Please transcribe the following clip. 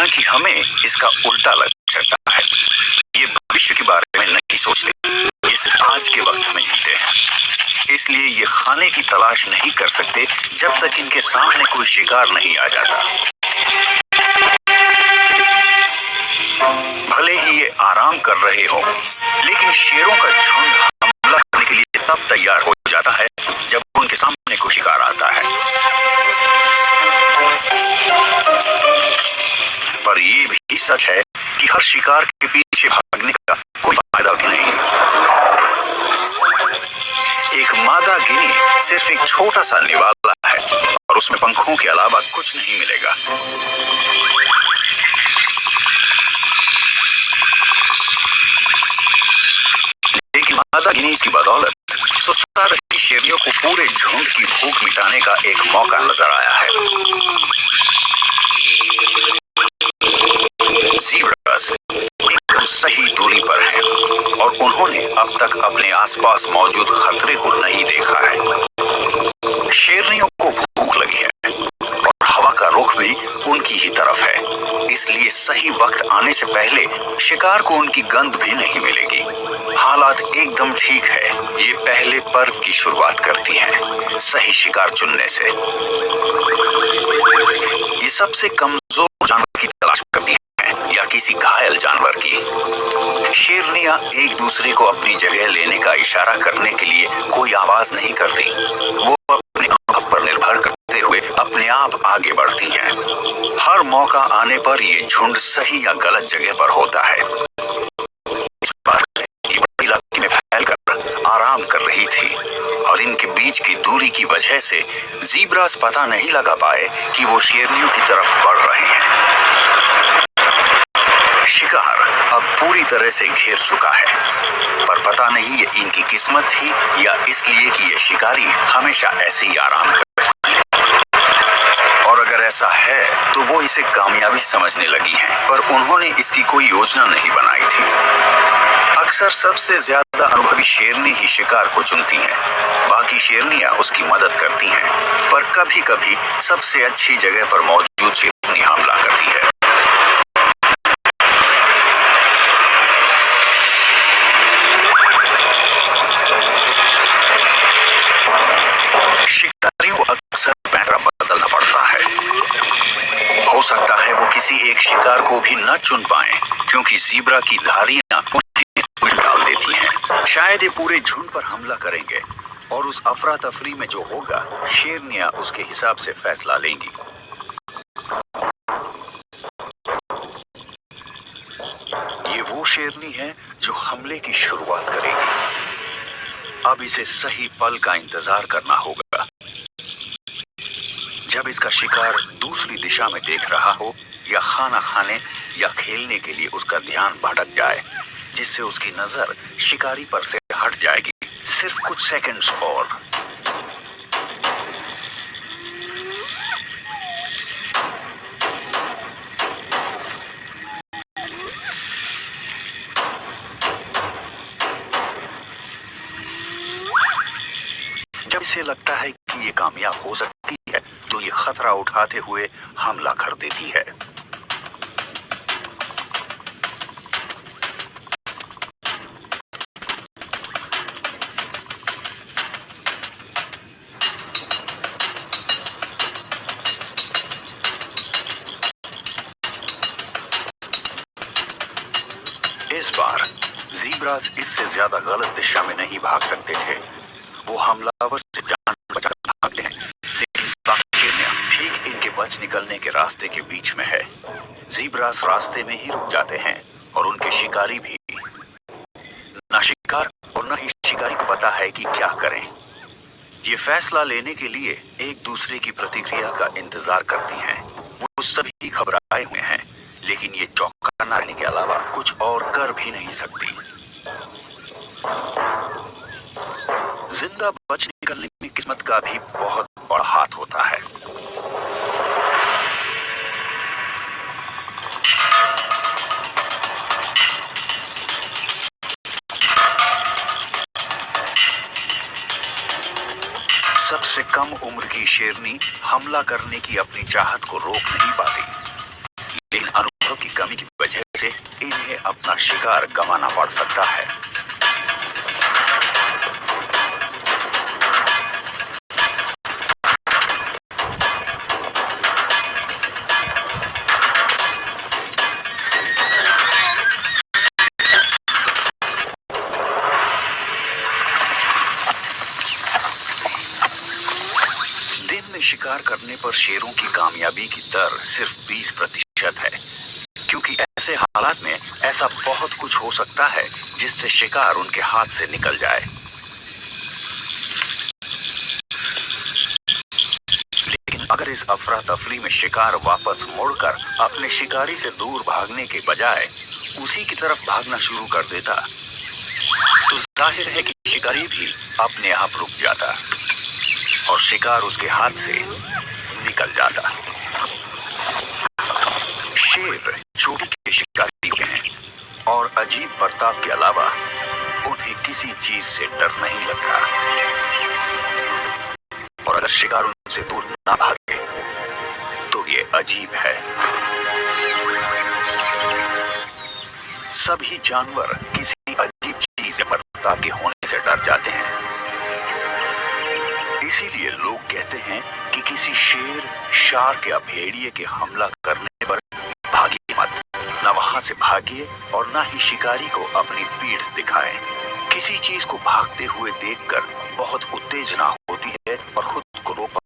हालांकि हमें इसका उल्टा लग सकता है। ये भविष्य के बारे में नहीं सोचते, ये सिर्फ आज के वक्त में जीते हैं। इसलिए ये खाने की तलाश नहीं कर सकते जब तक इनके सामने कोई शिकार नहीं आ जाता। भले ही ये आराम कर रहे हो, लेकिन शेरों का झुंड हमला करने के लिए तब तैयार हो जाता है जब उनके सामने कोई शिकार आता है। पर ये भी सच है कि हर शिकार के पीछे भागने का कोई फायदा भी नहीं। एक मादा गिनी सिर्फ एक छोटा सा निवाला है और उसमें पंखों के अलावा कुछ नहीं मिलेगा। लेकिन मादा गिनीज की बदौलत सुस्ता रही शेरियों को पूरे झुंड की भूख मिटाने का एक मौका नजर आया है। ज़ीब्रास एकदम सही दूरी पर हैं और उन्होंने अब तक अपने आसपास मौजूद खतरे को नहीं देखा है। शेरनियों को भूख लगी है और हवा का रुख भी उनकी ही तरफ है, इसलिए सही वक्त आने से पहले शिकार को उनकी गंध भी नहीं मिलेगी। हालात एकदम ठीक है। ये पहले पर्व की शुरुआत करती हैं, सही शिकार चुनने से। ये सबसे कमजोर जानवर की तलाश करती हैं या किसी घायल जानवर की। शेरनियां एक दूसरे को अपनी जगह लेने का इशारा करने के लिए कोई आवाज नहीं करती। वो अपने अनुभव पर निर्भर करते हुए अपने आप आगे बढ़ती हैं। हर मौका आने पर ये झुंड सही या गलत जगह पर होता है। इस बार ये बड़े इलाके में फैलकर आराम कर रही थी और इनके बीच की दूरी की वजह से ज़ीब्रास पता नहीं लगा पाए कि वो शेरनियों की तरफ बढ़ रहे हैं। शिकार अब पूरी तरह से घेर चुका है, पर पता नहीं ये इनकी किस्मत थी या इसलिए कि ये शिकारी हमेशा ऐसे ही आराम करते हैं। और अगर ऐसा है तो वो इसे कामयाबी समझने लगी हैं, पर उन्होंने इसकी कोई योजना नहीं बनाई थी। अक्सर सबसे ज्यादा अनुभवी शेरनी ही शिकार को चुनती हैं, बाकी शेरनियां उसकी मदद करती हैं, पर कभी कभी सबसे अच्छी जगह पर मौजूद शेरनी हमला करती है। शिकारियों को अक्सर पैटर्न बदलना पड़ता है। हो सकता है वो किसी एक शिकार को भी न चुन पाए, क्योंकि ज़ीब्रा की धारियां उन्हें उलझ डाल देती हैं। शायद ये पूरे झुंड पर हमला करेंगे और उस अफरा तफरी में जो होगा, शेरनियां उसके हिसाब से फैसला लेंगी। ये वो शेरनी है जो हमले की शुरुआत करेगी। अब इसे सही पल का इंतजार करना होगा, जब इसका शिकार दूसरी दिशा में देख रहा हो या खाना खाने या खेलने के लिए उसका ध्यान भटक जाए, जिससे उसकी नजर शिकारी पर से हट जाएगी। सिर्फ कुछ सेकंड्स और। जब इसे लगता है कि ये कामयाब हो सकती है, तो ये खतरा उठाते हुए हमला कर देती है। इस बार ज़ीब्रास इससे ज्यादा गलत दिशा में नहीं भाग सकते थे। वो हमलावर से जान बचाकर भागते हैं, लेकिन बाकी शेरनियां ठीक इनके बच निकलने के रास्ते के बीच में है। ज़ीब्रास रास्ते में ही रुक जाते हैं और उनके शिकारी भी। ना शिकार और न ही शिकारी को पता है कि क्या करें। ये फैसला लेने के लिए एक दूसरे की प्रतिक्रिया का इंतजार करती हैं। वो सभी घबराए हुए हैं, लेकिन ये चौंकाना रहने के अलावा कुछ और कर भी नहीं सकती। जिंदा बच निकलने में किस्मत का भी बहुत बड़ा हाथ होता है। सबसे कम उम्र की शेरनी हमला करने की अपनी चाहत को रोक नहीं पाती, लेकिन पदार्थों की कमी की वजह से इन्हें अपना शिकार गंवाना पड़ सकता है। दिन में शिकार करने पर शेरों की कामयाबी की दर सिर्फ 20% है, क्योंकि ऐसे हालात में ऐसा बहुत कुछ हो सकता है जिससे शिकार उनके हाथ से निकल जाए। लेकिन अगर इस अफरा तफरी में शिकार वापस मुड़कर अपने शिकारी से दूर भागने के बजाय उसी की तरफ भागना शुरू कर देता, तो जाहिर है कि शिकारी भी अपने आप रुक जाता और शिकार उसके हाथ से निकल जाता। शेर चोटी के शिकारी होते हैं और अजीब बर्ताव के अलावा उन्हें किसी चीज से डर नहीं लगता, और अगर शिकार उनसे दूर ना भागे तो ये अजीब है। सभी जानवर किसी अजीब चीज या बर्ताव के होने से डर जाते हैं। इसीलिए लोग कहते हैं कि किसी शेर, शार्क या भेड़िए के हमला करने पर भागिए मत। न वहां से भागिए और न ही शिकारी को अपनी पीठ दिखाएं। किसी चीज को भागते हुए देखकर बहुत उत्तेजना होती है और खुद